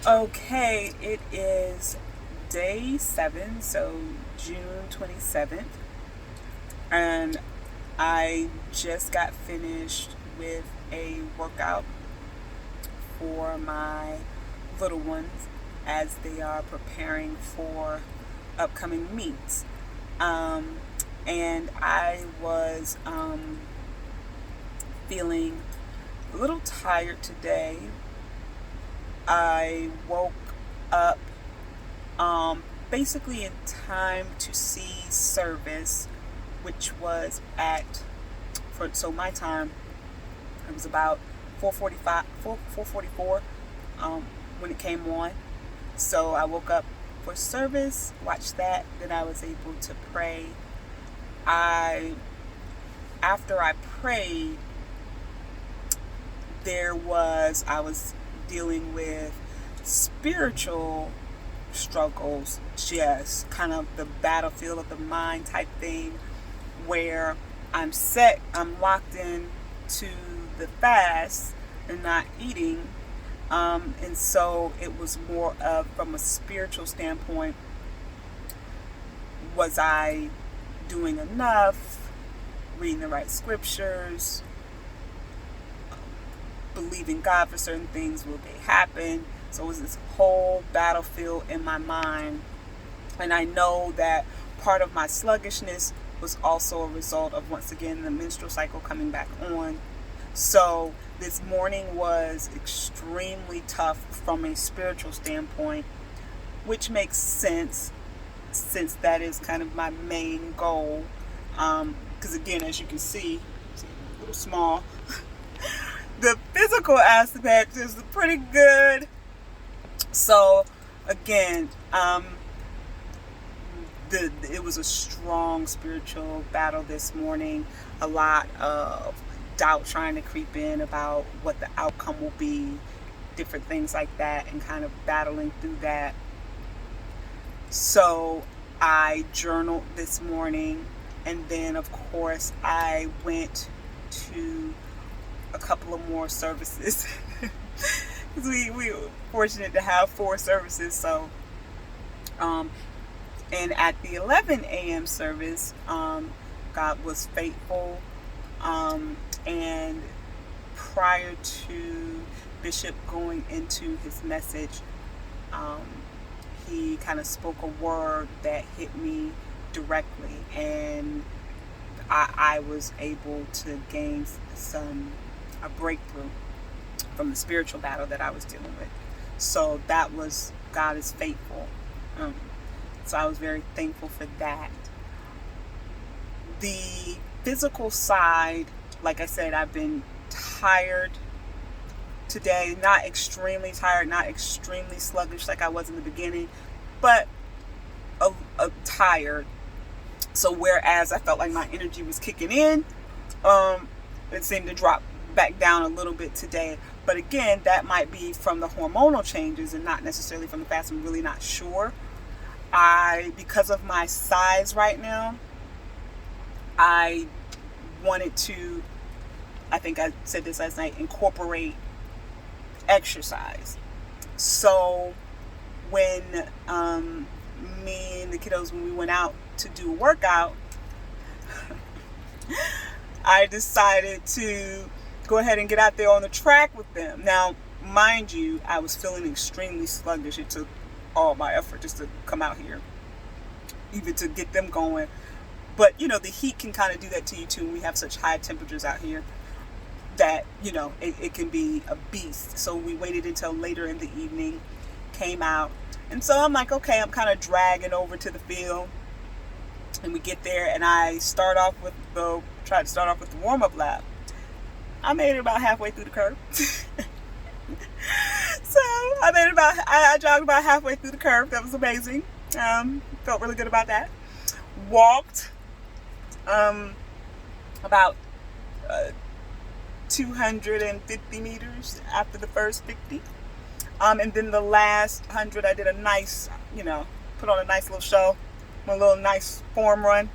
Okay, it is day 7, so June 27th, and I just got finished with a workout for my little ones as they are preparing for upcoming meets. Um, and I was feeling a little tired today. I woke up basically in time to see service, which was my time, it was about 4:45, 4:44 when it came on. So I woke up for service, watched that, then I was able to pray. I After I prayed, I was dealing with spiritual struggles, just kind of the battlefield of the mind type thing, where I'm locked in to the fast and not eating. And so it was more of, from a spiritual standpoint, was I doing enough, reading the right scriptures, believing God for certain things, will they happen? So it was this whole battlefield in my mind. And I know that part of my sluggishness was also a result of, once again, the menstrual cycle coming back on. So this morning was extremely tough from a spiritual standpoint, which makes sense since that is kind of my main goal. Because again, as you can see, it's a little small. The physical aspect is pretty good. So again, it was a strong spiritual battle this morning. A lot of doubt trying to creep in about what the outcome will be, different things like that, and kind of battling through that. So I journaled this morning, and then of course I went to a couple of more services. Because we were fortunate to have 4 services. So and at the 11 a.m. service, God was faithful. And prior to Bishop going into his message, he kind of spoke a word that hit me directly, and I was able to gain a breakthrough from the spiritual battle that I was dealing with. So that was, God is faithful. So I was very thankful for that. The physical side, like I said, I've been tired today. Not extremely tired, not extremely sluggish like I was in the beginning, but tired. So whereas I felt like my energy was kicking in, it seemed to drop back down a little bit today. But again, that might be from the hormonal changes and not necessarily from the fast. I'm really not sure. Because of my size right now, I wanted to, I think I said this last night, incorporate exercise. So when me and the kiddos, when we went out to do a workout, I decided to go ahead and get out there on the track with them. Now, mind you, I was feeling extremely sluggish. It took all my effort just to come out here, even to get them going. But, the heat can kind of do that to you too. We have such high temperatures out here that, it can be a beast. So we waited until later in the evening, came out. And so I'm like, okay, I'm kind of dragging over to the field. And we get there, and I tried to start off with the warm-up lap. I made it about halfway through the curve. So I jogged about halfway through the curve. That was amazing. Felt really good about that. Walked about 250 meters after the first 50. And then the last 100, I did a nice, put on a nice little show, a little nice form run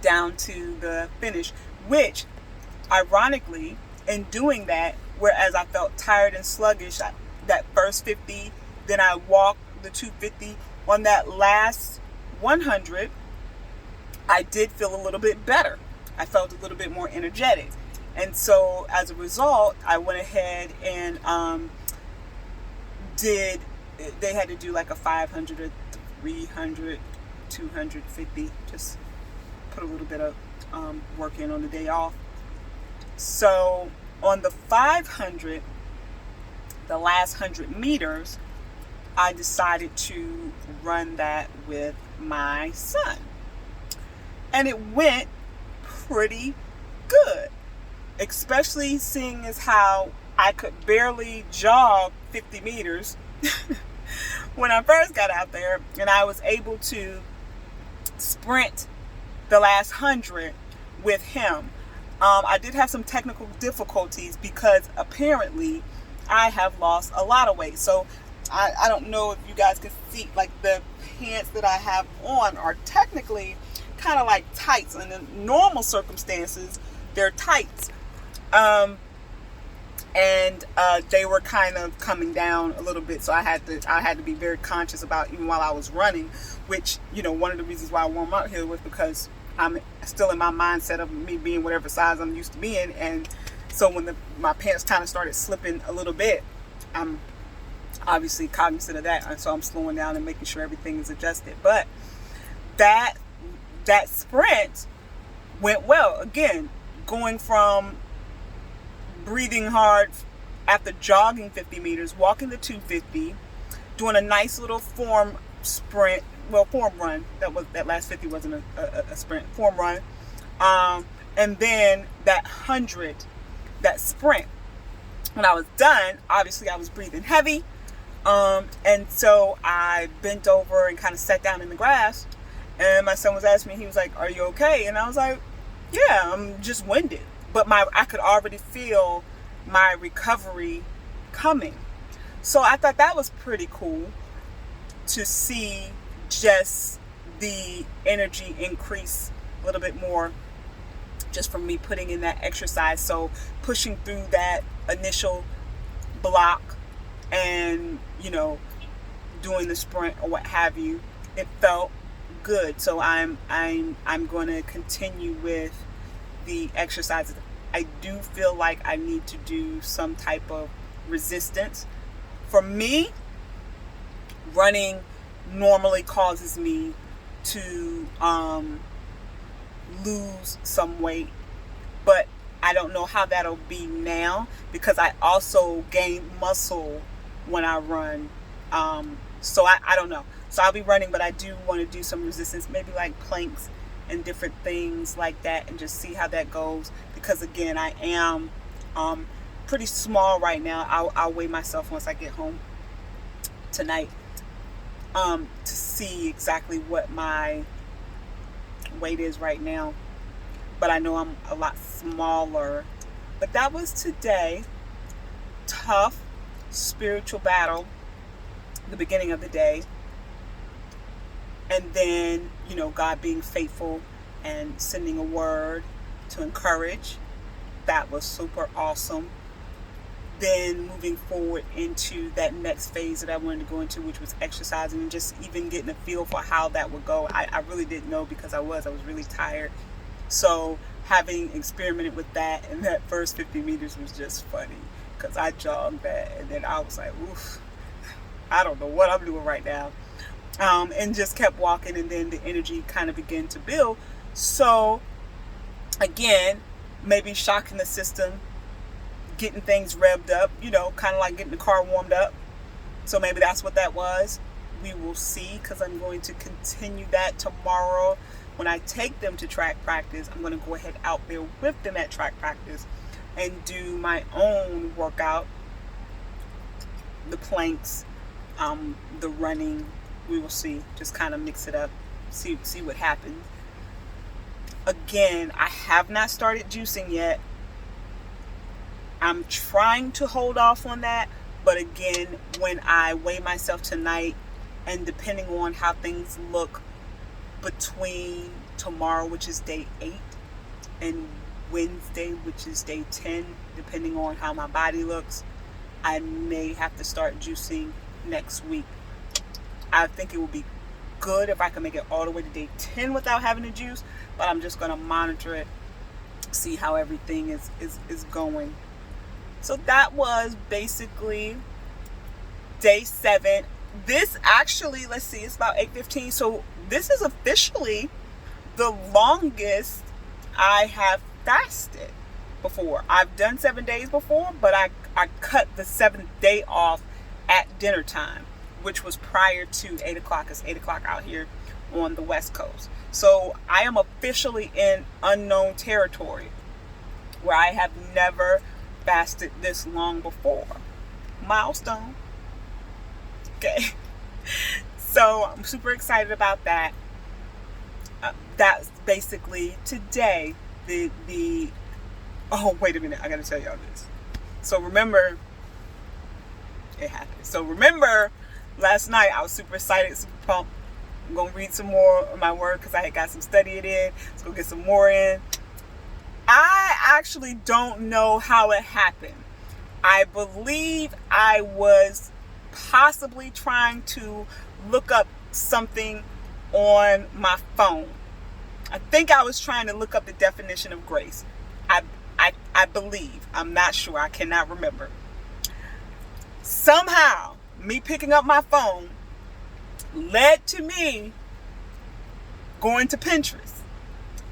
down to the finish, which, ironically, in doing that, whereas I felt tired and sluggish, that first 50, then I walked the 250. On that last 100, I did feel a little bit better. I felt a little bit more energetic. And so as a result, I went ahead and they had to do like a 500 or 300, 250, just put a little bit of work in on the day off. So on the 500, the last 100 meters, I decided to run that with my son. And it went pretty good, especially seeing as how I could barely jog 50 meters when I first got out there, and I was able to sprint the last 100 with him. I did have some technical difficulties because apparently I have lost a lot of weight. So I don't know if you guys can see, like the pants that I have on are technically kind of like tights. In the normal circumstances, they're tights. And they were kind of coming down a little bit, so I had to be very conscious about, even while I was running, which, you know, one of the reasons why I warm up here was because I'm still in my mindset of me being whatever size I'm used to being. And so when my pants kind of started slipping a little bit, I'm obviously cognizant of that, and so I'm slowing down and making sure everything is adjusted. But that sprint went well. Again, going from breathing hard after jogging 50 meters, walking the 250, doing a nice little form run. That last 50 wasn't a sprint, form run. And then that 100, that sprint. When I was done, obviously I was breathing heavy. And so I bent over and kind of sat down in the grass, and my son was asking me, he was like, "Are you okay?" And I was like, "Yeah, I'm just winded." But I could already feel my recovery coming. So I thought that was pretty cool to see just the energy increase a little bit more just from me putting in that exercise. So pushing through that initial block and, you know, doing the sprint or what have you, it felt good. So I'm going to continue with the exercises. I do feel like I need to do some type of resistance. For me, running normally causes me to lose some weight, but I don't know how that'll be now because I also gain muscle when I run. So I don't know. So I'll be running, but I do want to do some resistance, maybe like planks and different things like that, and just see how that goes. Because again, I am pretty small right now. I'll weigh myself once I get home tonight to see exactly what my weight is right now. But I know I'm a lot smaller. But that was today. Tough spiritual battle, the beginning of the day. And then, you know, God being faithful and sending a word to encourage. That was super awesome. Then moving forward into that next phase that I wanted to go into, which was exercising, and just even getting a feel for how that would go. I really didn't know because I was really tired. So having experimented with that, and that first 50 meters was just funny because I jogged that and then I was like, oof, I don't know what I'm doing right now. And just kept walking, and then the energy kind of began to build. So again, maybe shocking the system, getting things revved up, you know, kind of like getting the car warmed up. So maybe that's what that was. We will see, because I'm going to continue that tomorrow. When I take them to track practice, I'm going to go ahead out there with them at track practice and do my own workout, the planks, the running. We will see. Just kind of mix it up, see what happens. Again, I have not started juicing yet. I'm trying to hold off on that, but again, when I weigh myself tonight, and depending on how things look between tomorrow, which is day 8, and Wednesday, which is day 10, depending on how my body looks, I may have to start juicing next week. I think it will be good if I can make it all the way to day 10 without having to juice, but I'm just going to monitor it, see how everything is going. So that was basically day 7. This actually, let's see, it's about 8:15. So this is officially the longest I have fasted before. I've done 7 days before, but I cut the 7th day off at dinner time, which was prior to 8 o'clock. It's 8 o'clock out here on the West Coast. So I am officially in unknown territory where I have never fasted this long before. Milestone. Okay. So I'm super excited about that. That's basically today. Oh, wait a minute. I got to tell y'all this. So remember, it happened. So remember, last night I was super excited, super pumped. I'm going to read some more of my word because I had got some studying in. Let's go get some more in. I actually don't know how it happened. I believe I was possibly trying to look up something on my phone. I think I was trying to look up the definition of grace. I believe. I'm not sure. I cannot remember. Somehow, me picking up my phone led to me going to Pinterest.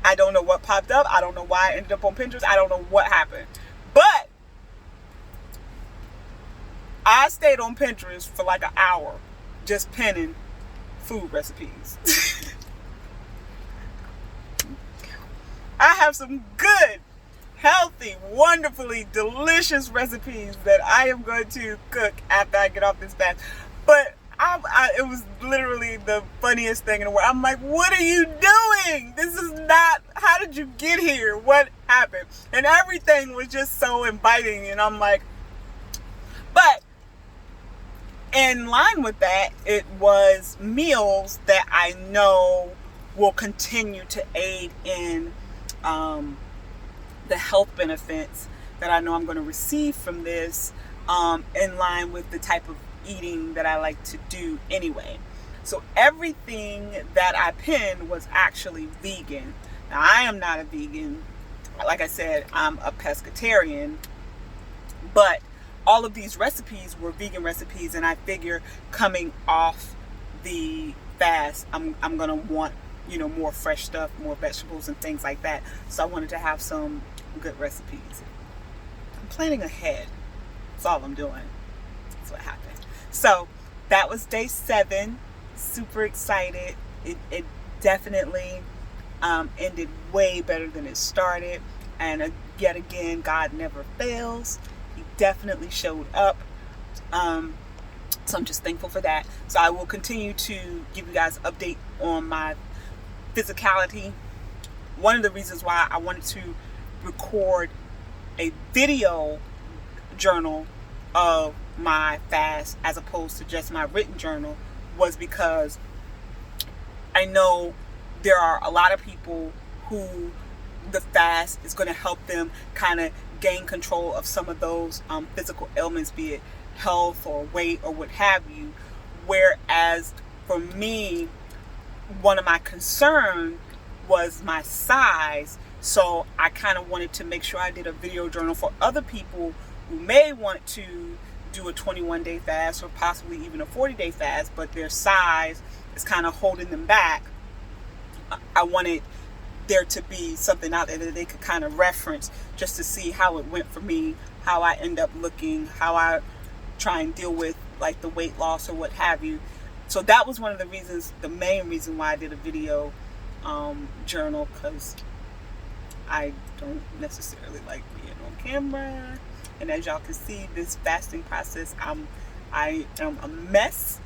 I don't know what popped up. I don't know why I ended up on Pinterest. I don't know what happened. But I stayed on Pinterest for like an hour just penning food recipes. I have some good, healthy, wonderfully delicious recipes that I am going to cook after I get off this fast. But it was literally the funniest thing in the world. I'm like, what are you doing? This is not, how did you get here? What happened? And everything was just so inviting. And I'm like, but in line with that, it was meals that I know will continue to aid in the health benefits that I know I'm going to receive from this, in line with the type of eating that I like to do anyway. So everything that I pinned was actually vegan. Now, I am not a vegan. Like I said, I'm a pescatarian, but all of these recipes were vegan recipes, and I figure coming off the fast, I'm going to want, more fresh stuff, more vegetables and things like that. So I wanted to have some good recipes. I'm planning ahead. That's all I'm doing. That's what happened. So that was day 7. Super excited. It definitely ended way better than it started. And yet again, God never fails. He definitely showed up. So I'm just thankful for that. So I will continue to give you guys an update on my physicality. One of the reasons why I wanted to record a video journal of my fast as opposed to just my written journal was because I know there are a lot of people who the fast is going to help them kind of gain control of some of those physical ailments, be it health or weight or what have you. Whereas for me, one of my concerns was my size. So I kind of wanted to make sure I did a video journal for other people who may want to do a 21-day fast or possibly even a 40-day fast, but their size is kind of holding them back. I wanted there to be something out there that they could kind of reference just to see how it went for me, how I end up looking, how I try and deal with like the weight loss or what have you. So that was one of the reasons, the main reason why I did a video journal, because I don't necessarily like being on camera. And as y'all can see, this fasting process, I am a mess.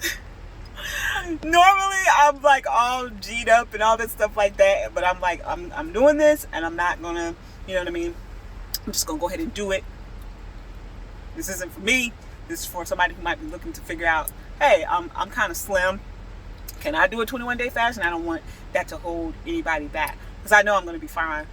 Normally I'm like all G'd up and all that stuff like that, but I'm like, I'm doing this and I'm not gonna, you know what I mean? I'm just gonna go ahead and do it. This isn't for me. This is for somebody who might be looking to figure out, hey, I'm kind of slim. Can I do a 21-day fast? And I don't want that to hold anybody back, because I know I'm going to be fine.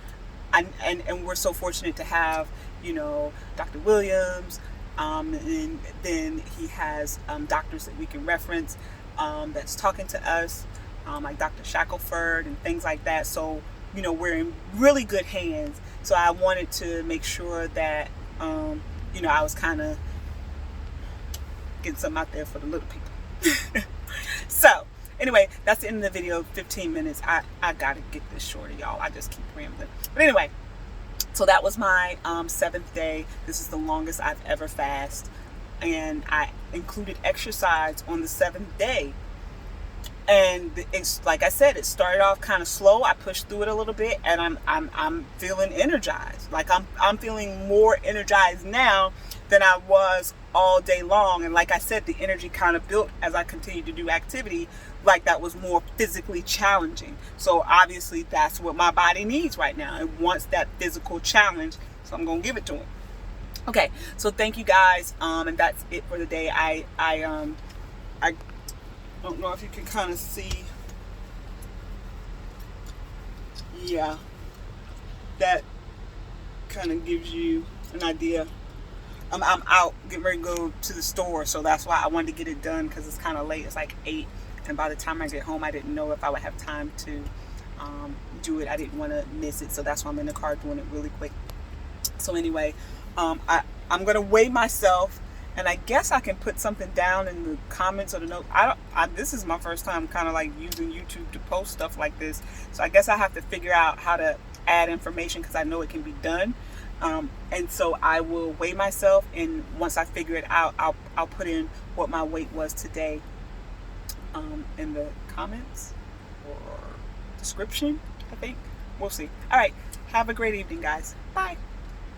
And we're so fortunate to have, Dr. Williams, And then he has doctors that we can reference that's talking to us, like Dr. Shackelford and things like that. So, you know, we're in really good hands. So I wanted to make sure that, you know, I was kind of getting something out there for the little people. So anyway, that's the end of the video. 15 minutes. I gotta get this shorter, y'all. I just keep rambling. But anyway, so that was my 7th day. This is the longest I've ever fasted, and I included exercise on the 7th day. And it's like I said, it started off kind of slow. I pushed through it a little bit, and I'm feeling energized. Like I'm feeling more energized now than I was all day long. And like I said, the energy kind of built as I continued to do activity, like that was more physically challenging. So obviously that's what my body needs right now. It wants that physical challenge, so I'm gonna give it to it. Okay, so thank you guys, and that's it for the day. I don't know if you can kind of see. Yeah, that kind of gives you an idea. I'm out getting ready to go to the store, so that's why I wanted to get it done, because it's kind of late. It's like 8, and by the time I get home, I didn't know if I would have time to do it. I didn't want to miss it, so that's why I'm in the car doing it really quick. So anyway, I'm gonna weigh myself, and I guess I can put something down in the comments or the note. This is my first time kind of like using YouTube to post stuff like this, so I guess I have to figure out how to add information, because I know it can be done. And so I will weigh myself, and once I figure it out, I'll put in what my weight was today in the comments or description, I think. We'll see. All right. Have a great evening, guys. Bye.